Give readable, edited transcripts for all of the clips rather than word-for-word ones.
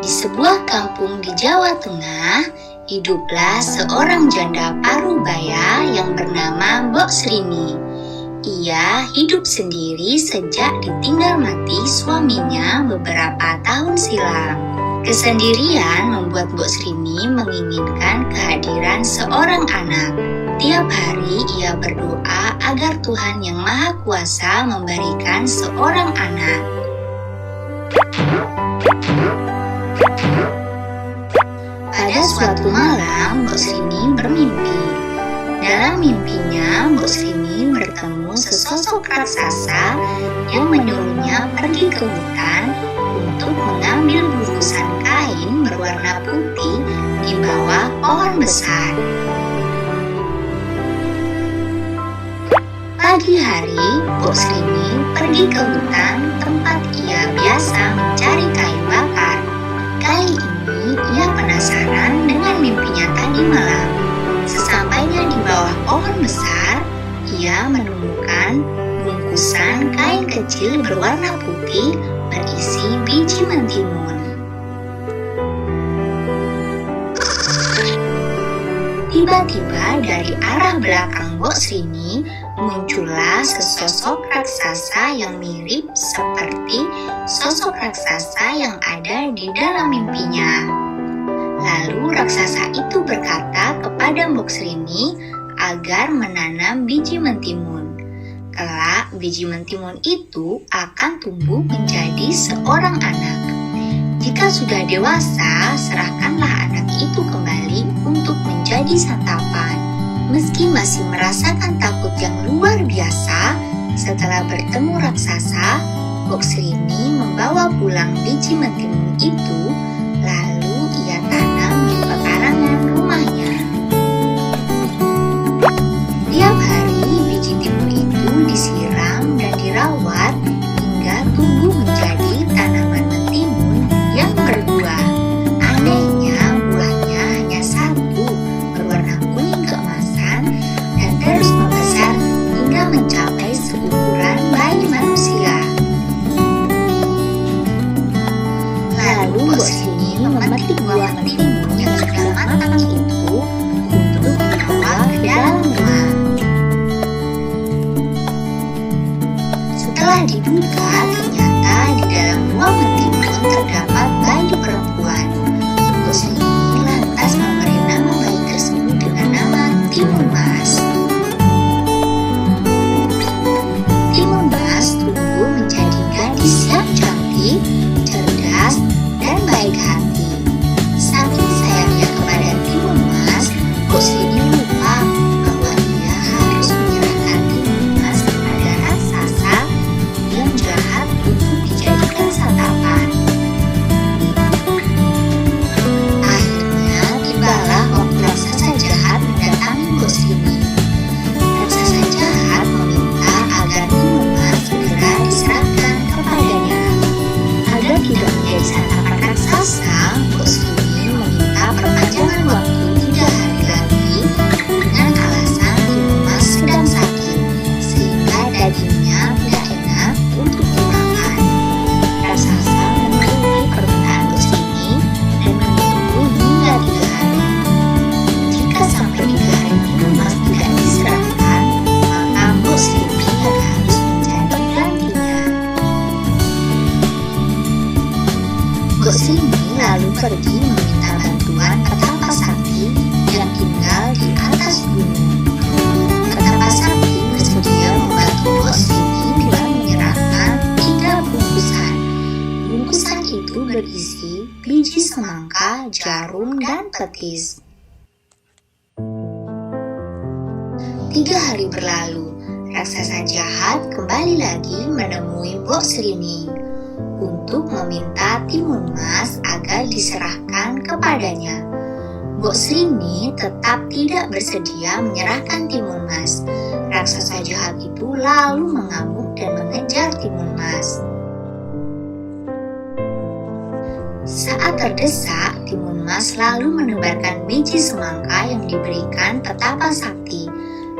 Di sebuah kampung di Jawa Tengah, hiduplah seorang janda parubaya yang bernama Mbok Srini. Ia hidup sendiri sejak ditinggal mati suaminya beberapa tahun silam. Kesendirian membuat Mbok Srini menginginkan kehadiran seorang anak. Tiap hari ia berdoa agar Tuhan Yang Maha Kuasa memberikan seorang anak. Pada suatu malam, Mbok Srini bermimpi. Dalam mimpinya, Mbok Srini bertemu sesosok raksasa yang menyuruhnya pergi ke hutan untuk mengambil bungkusan kain berwarna putih di bawah pohon besar. Pagi hari, Mbok Srini pergi ke hutan tempat ia biasa mencari kayu bakar. Kali ini ia penasaran dengan mimpinya tadi malam. Sesampainya di bawah pohon besar, ia menemukan bungkusan kain kecil berwarna putih berisi biji mentimun. Tiba-tiba dari arah belakang Mbok Srini muncullah sesosok raksasa yang mirip seperti sosok raksasa yang ada di dalam mimpinya. Lalu raksasa itu berkata kepada Mbok Srini agar menanam biji mentimun. Kelak biji mentimun itu akan tumbuh menjadi seorang anak. Jika sudah dewasa, serahkanlah anak itu kembali untuk menjadi santapan. Meski masih merasakan takut yang luar biasa, setelah bertemu raksasa, Mbok Srini membawa pulang biji mentimun itu, lalu ia tanam di pekarangan rumahnya. Tiap hari biji timun itu disiram dan dirawat hingga tumbuh menjadi tanaman mentimun yang berbuah. Anehnya, buahnya hanya satu, berwarna kuning keemasan dan terus membesar hingga mencapai seukuran bayi manusia. Lalu Mbok Srini memetik buah mentimun yang sudah matang itu untuk dibawa ke dalam rumah. Setelah dibuka, ternyata di dalam buah mentimun terdapat bayi perempuan. Mbok Srini lantas memberi nama bayi tersebut dengan nama Timun Mas. Timun Mas tumbuh menjadi gadis yang cantik, cerdas, dan baik hati. Saking sayangnya kepada Timun Mas, Mbok Srini lupa bahwa ia harus menyerahkan Timun Mas kepada raksasa yang jahat untuk dijadikan santapan. Akhirnya tibalah waktu raksasa jahat mendatangi Mbok Srini. Raksasa jahat meminta agar Timun Mas segera diserahkan kepadanya. Agar tidak menjadi santapan raksasa, Mbok Srini meminta perpanjangan waktu 3 hari lagi dengan alasan Timun Mas sedang sakit, sehingga dagingnya tidak enak untuk dimakan. Raksasa memenuhi permintaan Mbok Srini dan menunggu hingga 3 hari. Jika sampai 3 hari Timun Mas tidak diserahkan, maka Mbok Srini yang harus menjadi gantinya. Mbok Srini lalu pergi meminta bantuan Petapa Sakti yang tinggal di atas gunung. Petapa Sakti bersedia membantu Mbok Srini dengan menyerahkan 3 bungkusan. Bungkusan itu berisi biji semangka, jarum, dan petis. 3 hari berlalu, raksasa jahat kembali lagi menemui Mbok Srini untuk meminta Timun Mas agar diserahkan kepadanya. Mbok Srini tetap tidak bersedia menyerahkan Timun Mas. Raksasa jahat itu lalu mengamuk dan mengejar Timun Mas. Saat terdesak, Timun Mas lalu menebarkan biji semangka yang diberikan Petapa Sakti.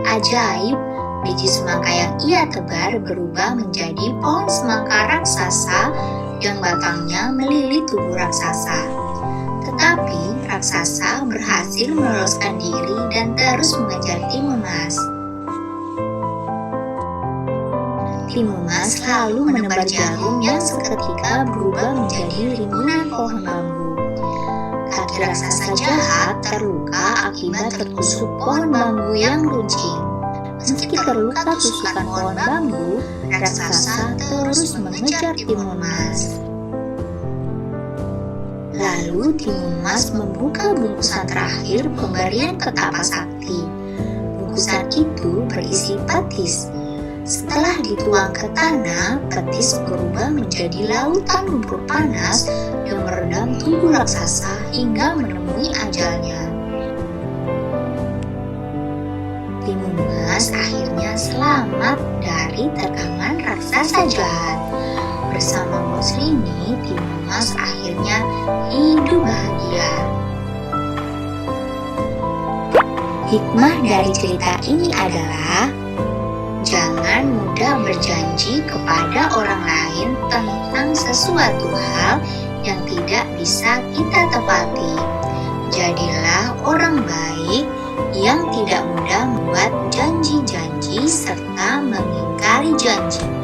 Ajaib, Biji semangka yang ia tebar berubah menjadi pohon semangka raksasa yang batangnya melilit tubuh raksasa. Tetapi raksasa berhasil meloloskan diri dan terus mengejar Timun Mas. Timun Mas lalu menebar jarum yang seketika berubah menjadi rimbunan pohon bambu. Kaki raksasa jahat terluka akibat tertusuk pohon bambu yang runcing. Meski terluka tusukan pohon bambu, raksasa terus mengejar Timun Mas. Lalu Timun Mas membuka bungkusan terakhir pemberian petapa sakti. Bungkusan itu berisi petis. Setelah dituang ke tanah, petis berubah menjadi lautan lumpur panas yang merendam tubuh raksasa hingga menemui ajalnya. Timun Mas akhirnya selamat dari terkangan raksasa jahat. Bersama Mbok Srini, Timun Mas akhirnya hidup bahagia. Hikmah dari cerita ini adalah jangan mudah berjanji kepada orang lain tentang sesuatu hal yang tidak bisa kita tepati. Jadilah orang baik yang tidak mudah membuat janji-janji serta mengingkari janji.